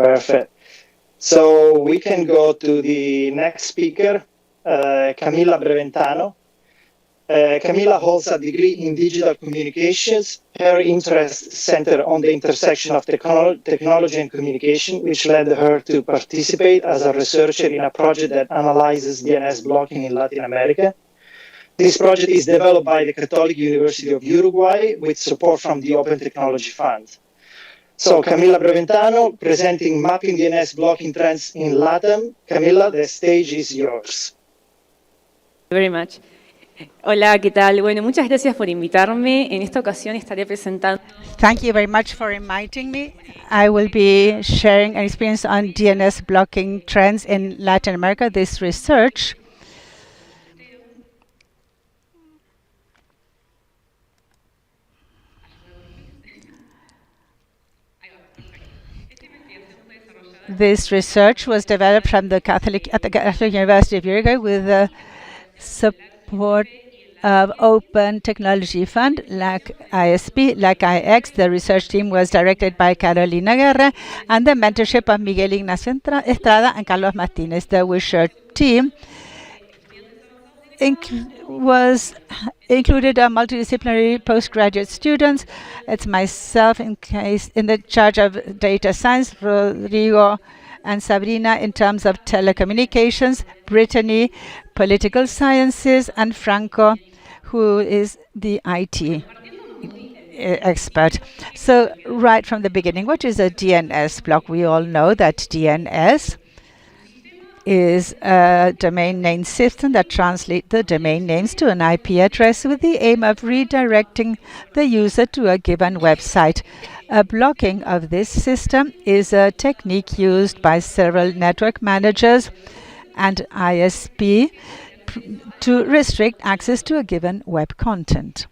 Perfect. So we can go to the next speaker, Camilla Breventano. Camilla holds a degree in digital communications. Her interests center on the intersection of technology and communication, which led her to participate as a researcher in a project that analyzes DNS blocking in Latin America. This project is developed by the Catholic University of Uruguay with support from the Open Technology Fund. So Camilla Breventano, presenting Mapping DNS Blocking Trends in LATAM. Camilla, the stage is yours. Very much. Hola, ¿qué tal? Bueno, muchas gracias por invitarme. En esta ocasión estaré presentando. Thank you very much for inviting me. I will be sharing an experience on DNS blocking trends in Latin America. This research was developed from the Catholic University of Uruguay with the support of Open Technology Fund, ISP, IX. The research team was directed by Carolina Guerra and the mentorship of Miguel Ignacio Estrada and Carlos Martinez. The research team included a multidisciplinary postgraduate students. It's myself in the charge of data science, Rodrigo and Sabrina in terms of telecommunications, Brittany, political sciences, and Franco, who is the IT expert. So right from the beginning, what is a DNS block? We all know that DNS is a domain name system that translates the domain names to an IP address with the aim of redirecting the user to a given website. A blocking of this system is a technique used by several network managers and ISP to restrict access to a given web content.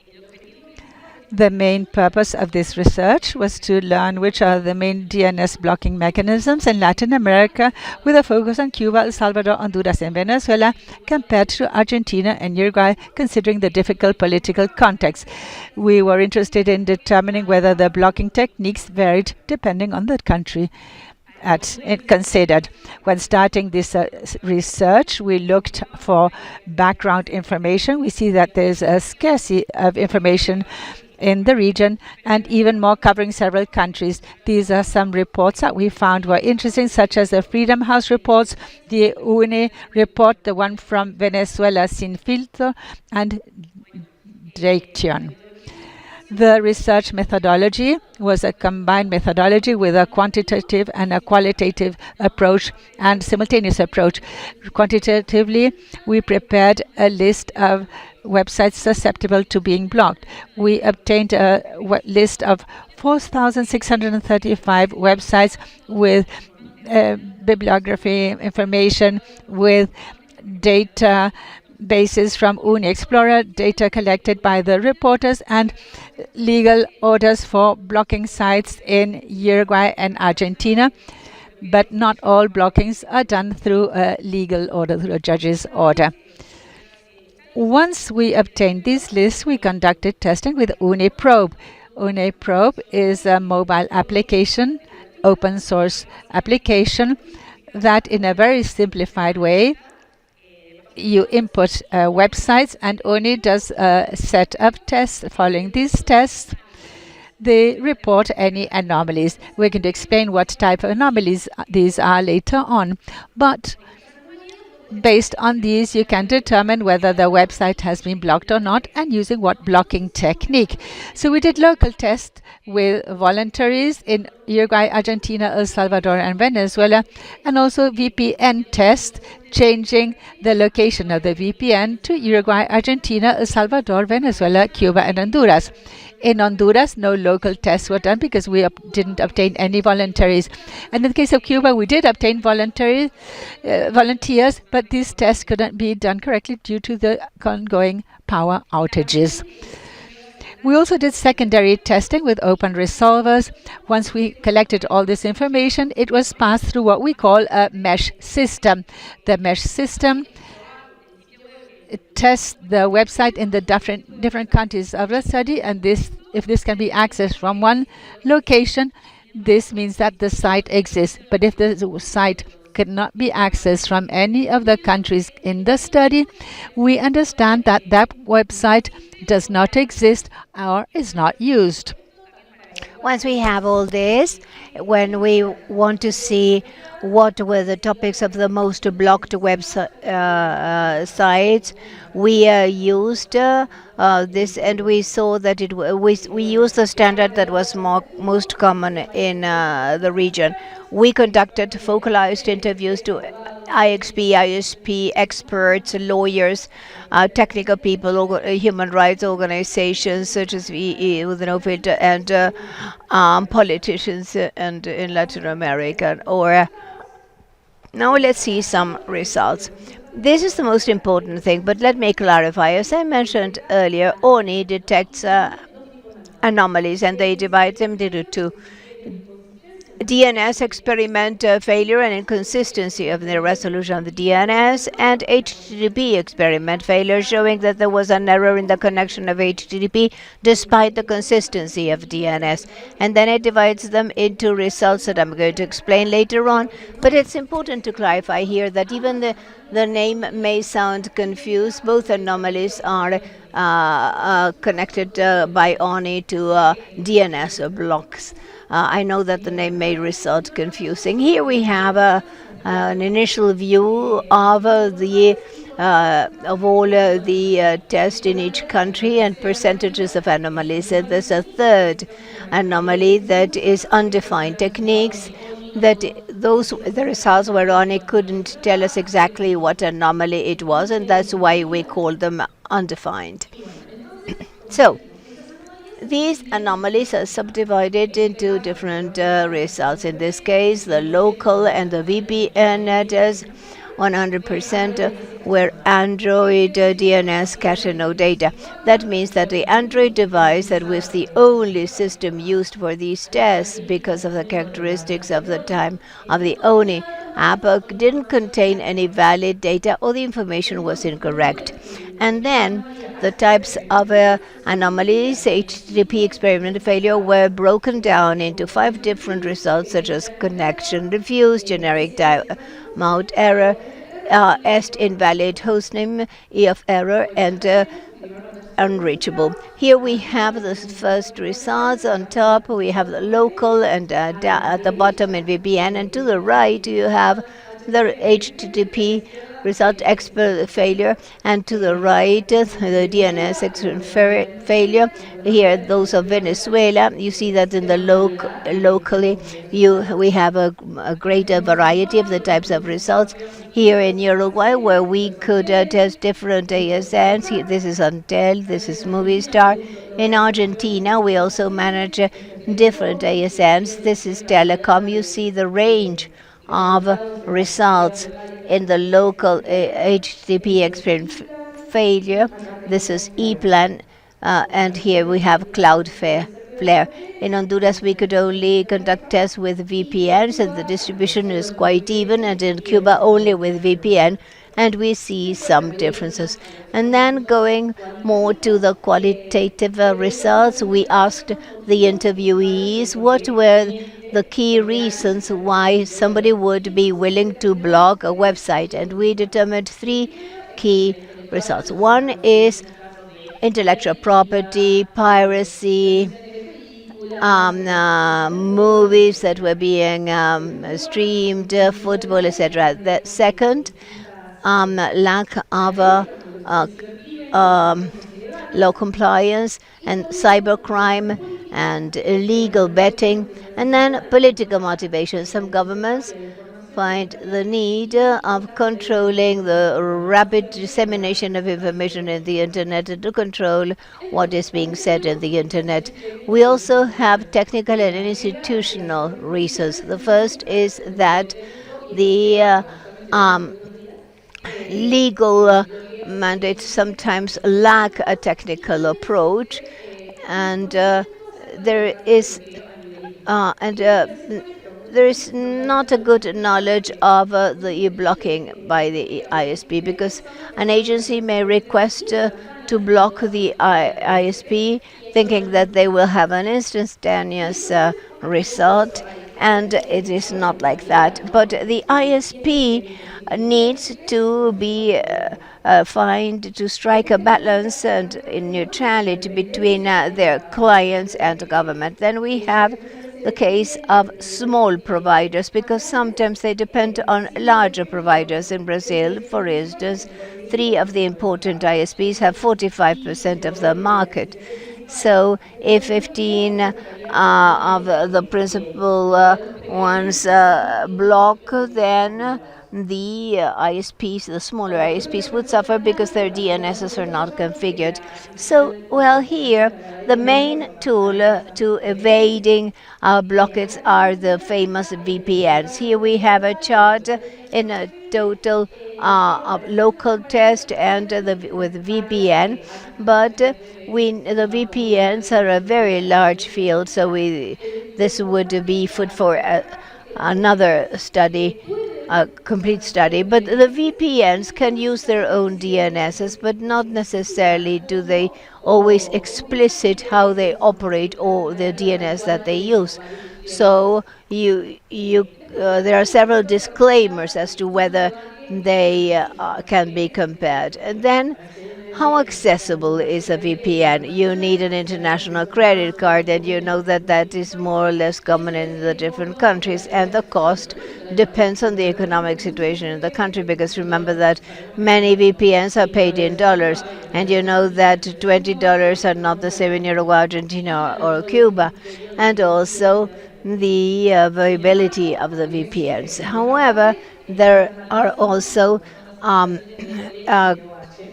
The main purpose of this research was to learn which are the main DNS blocking mechanisms in Latin America, with a focus on Cuba, El Salvador, Honduras, and Venezuela, compared to Argentina and Uruguay, considering the difficult political context. We were interested in determining whether the blocking techniques varied depending on the country considered. When starting this research, we looked for background information. We see that there's a scarcity of information in the region, and even more covering several countries. These are some reports that we found were interesting, such as the Freedom House reports, the UNE report, the one from Venezuela, Sin Filtro, and Dayton. The research methodology was a combined methodology with a quantitative and a qualitative approach and simultaneous approach. Quantitatively, we prepared a list of websites susceptible to being blocked. We obtained a list of 4,635 websites with bibliography information, with data bases from UNE Explorer, data collected by the reporters, and legal orders for blocking sites in Uruguay and Argentina. But not all blockings are done through a legal order, through a judge's order. Once we obtained these lists, we conducted testing with UNE Probe. UNE Probe is a mobile application, open source application, that in a very simplified way, you input websites, and UNE does a set of tests. Following these tests, they report any anomalies. We're going to explain what type of anomalies these are later on. But based on these, you can determine whether the website has been blocked or not, and using what blocking technique. So we did local tests with voluntaries in Uruguay, Argentina, El Salvador, and Venezuela, and also VPN tests, changing the location of the VPN to Uruguay, Argentina, El Salvador, Venezuela, Cuba, and Honduras. In Honduras, no local tests were done because we didn't obtain any voluntaries. And in the case of Cuba, we did obtain volunteers, but these tests couldn't be done correctly due to the ongoing power outages. We also did secondary testing with open resolvers. Once we collected all this information, it was passed through what we call a mesh system. The mesh system tests the website in the different countries of the study, and if this can be accessed from one location, this means that the site exists. But if the site cannot be accessed from any of the countries in the study, we understand that that website does not exist or is not used. Once we have all this, when we want to see what were the topics of the most blocked sites, we used this, and we saw that we used the standard that was most common in the region. We conducted focalized interviews to IXP, ISP experts, lawyers, technical people, human rights organizations such as VE with no filter, and politicians and in Latin America. Or now let's see some results. This is the most important thing, but let me clarify. As I mentioned earlier, ONI detects anomalies, and they divide them into two. DNS experiment failure and inconsistency of the resolution of the DNS, and HTTP experiment failure showing that there was an error in the connection of HTTP despite the consistency of DNS. And then it divides them into results that I'm going to explain later on. But it's important to clarify here that even the name may sound confused. Both anomalies are connected by ONI to DNS blocks. I know that the name may result confusing. Here we have an initial view of all the tests in each country and percentages of anomalies. And there's a third anomaly that is undefined techniques. That the results were on. It couldn't tell us exactly what anomaly it was, and that's why we call them undefined. So these anomalies are subdivided into different results. In this case, the local and the VPN address, 100% were Android DNS cache no data. That means that the Android device that was the only system used for these tests because of the characteristics of the time of the ONI app didn't contain any valid data, or the information was incorrect. And then the types of anomalies, HTTP experiment failure, were broken down into 5 different results, such as connection refused, generic mount error, est invalid hostname, EF error, and unreachable. Here we have the first results. On top we have the local, and at the bottom in VPN, and to the right you have the HTTP result expert failure, and to the right the DNS expert failure. Here those of Venezuela. You see that in the locally we have a greater variety of the types of results. Here in Uruguay, where we could test different ASNs, this is Antel, this is Movistar. In Argentina, we also manage different ASNs. This is Telecom. You see the range of results in the local HTTP experience failure. This is ePlan, and here we have Cloudflare. In Honduras, we could only conduct tests with VPNs, and the distribution is quite even, and in Cuba only with VPN, and we see some differences. And then going more to the qualitative results, we asked the interviewees what were the key reasons why somebody would be willing to blog a website, and we determined 3 key results. One is intellectual property, piracy, movies that were being streamed, football, etc. The second, lack of law compliance and cybercrime and illegal betting, and then political motivation. Some governments find the need of controlling the rapid dissemination of information in the internet and to control what is being said in the internet. We also have technical and institutional reasons. The first is that the legal mandates sometimes lack a technical approach, and there is not a good knowledge of the blocking by the ISP, because an agency may request to block the ISP, thinking that they will have an instantaneous result, and it is not like that. But the ISP needs to be find to strike a balance and in neutrality between their clients and government. Then we have the case of small providers, because sometimes they depend on larger providers. In Brazil, for instance, 3 of the important ISPs have 45% of the market. So if 15 of the principal ones block, then the ISPs, the smaller ISPs, would suffer because their DNSs are not configured. So, well, here the main tool to evading blockades are the famous VPNs. Here we have a chart in a total of local test and with VPN, but the VPNs are a very large field, so this would be food for another study, a complete study. But the VPNs can use their own DNSs, but not necessarily do they always explicit how they operate or the DNS that they use. So there are several disclaimers as to whether they can be compared. And then, how accessible is a VPN? You need an international credit card, and you know that that is more or less common in the different countries. And the cost depends on the economic situation in the country, because remember that many VPNs are paid in dollars, and you know that $20 are not the same in Uruguay, Argentina, or Cuba. And also the variability of the VPNs. However, there are also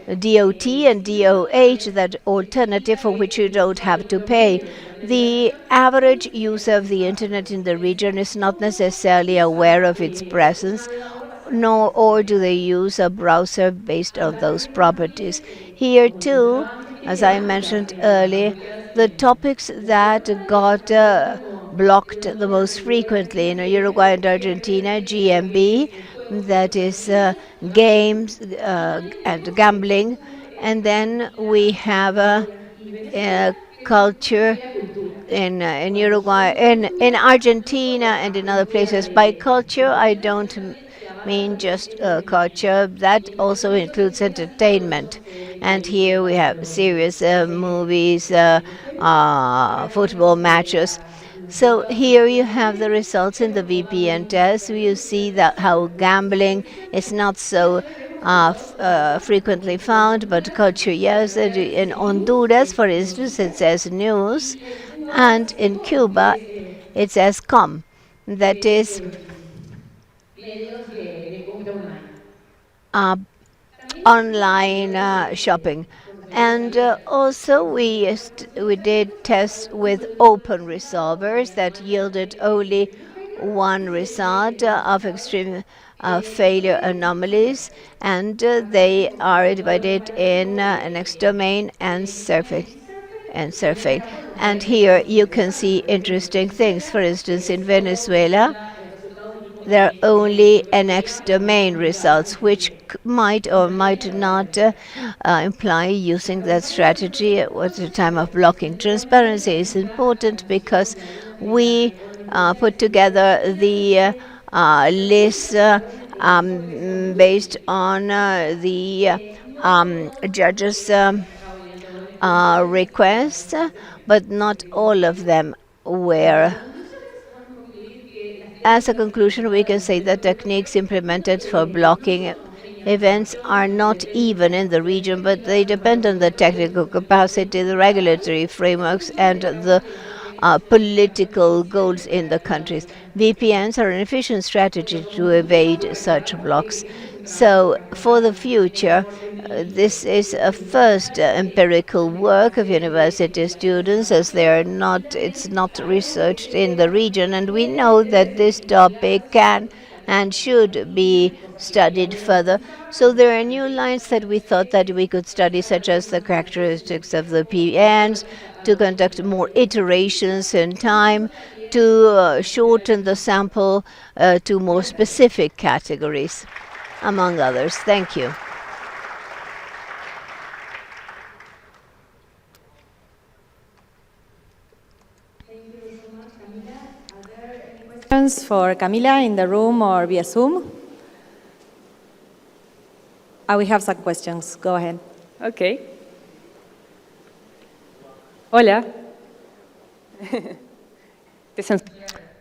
DOT and DOH, that alternative for which you don't have to pay. The average user of the internet in the region is not necessarily aware of its presence, nor or do they use a browser based on those properties. Here too, as I mentioned earlier, the topics that got blocked the most frequently in Uruguay and Argentina, GMB, that is games and gambling, and then we have culture in Uruguay, in Argentina, and in other places. By culture, I don't mean just culture. That also includes entertainment. And here we have serious movies, football matches. So here you have the results in the VPN test. You see that how gambling is not so frequently found, but culture, yes. In Honduras, for instance, it says news, and in Cuba, it says com. That is online shopping. And also we did tests with open resolvers that yielded only one result of extreme failure anomalies, and they are divided in next domain and surfing. And here you can see interesting things. For instance, in Venezuela, there are only NX domain results, which might or might not imply using that strategy at the time of blocking. Transparency is important because we put together the list based on the judges' request, but not all of them were. As a conclusion, we can say that techniques implemented for blocking events are not even in the region, but they depend on the technical capacity, the regulatory frameworks, and the political goals in the countries. VPNs are an efficient strategy to evade such blocks. So for the future, this is a first empirical work of university students, as it's not researched in the region, and we know that this topic can and should be studied further. So there are new lines that we thought that we could study, such as the characteristics of the PNs, to conduct more iterations in time, to shorten the sample to more specific categories, among others. Thank you. questions for Camila in the room or via Zoom? We have some questions. Go ahead. Okay. Hola.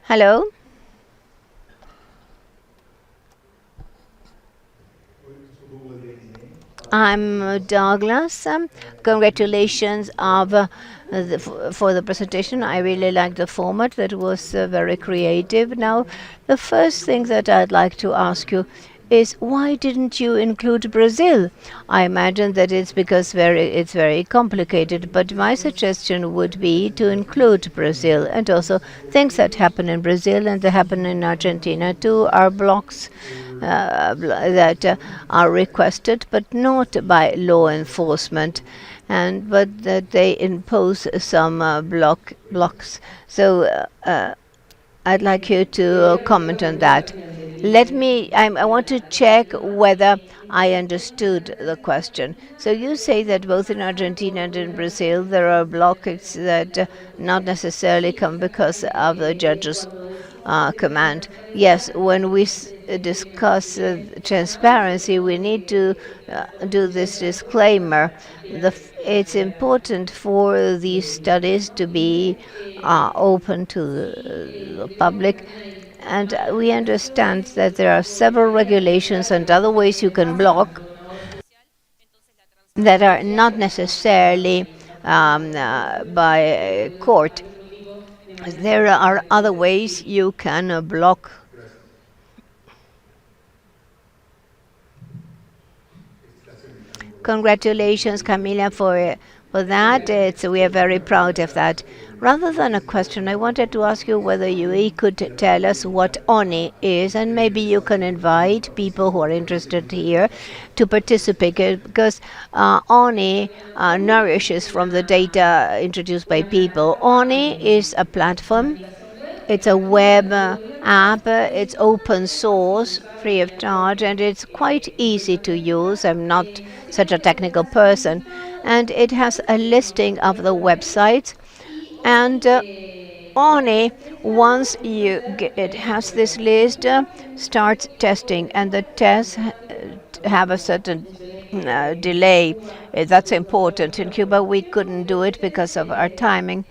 Hello. I'm Douglas. Congratulations for the presentation. I really like the format. That was very creative. Now, the first thing that I'd like to ask you is, why didn't you include Brazil? I imagine that it's because it's very complicated, but my suggestion would be to include Brazil, and also things that happen in Brazil and that happen in Argentina too are blocks that are requested, but not by law enforcement, but that they impose some blocks. So I'd like you to comment on that. I want to check whether I understood the question. So you say that both in Argentina and in Brazil there are blockades that not necessarily come because of the judge's command. Yes, when we discuss transparency, we need to do this disclaimer. It's important for these studies to be open to the public. And we understand that there are several regulations and other ways you can block that are not necessarily by court. There are other ways you can block. Congratulations, Camila, for that. We are very proud of that. Rather than a question, I wanted to ask you whether you could tell us what ONI is, and maybe you can invite people who are interested here to participate, because ONI nourishes from the data introduced by people. ONI is a platform. It's a web app. It's open source, free of charge, and it's quite easy to use. I'm not such a technical person. And it has a listing of the websites. And only once it has this list, starts testing, and the tests have a certain delay. That's important. In Cuba, we couldn't do it because of our timing.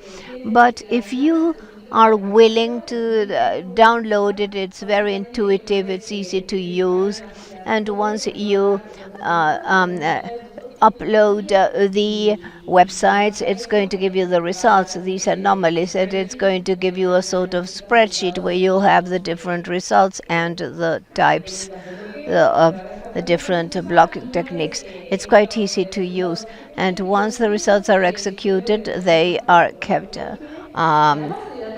But if you are willing to download it, it's very intuitive, it's easy to use, and once you upload the websites, it's going to give you the results, these anomalies, and it's going to give you a sort of spreadsheet where you'll have the different results and the types of the different blocking techniques. It's quite easy to use, and once the results are executed, they are kept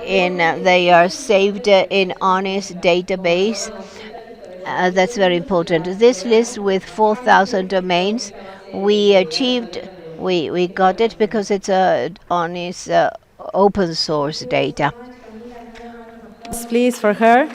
they are saved in ONI's database. That's very important. This list with 4,000 domains, we got it because it's ONI's open source data. Please, for her.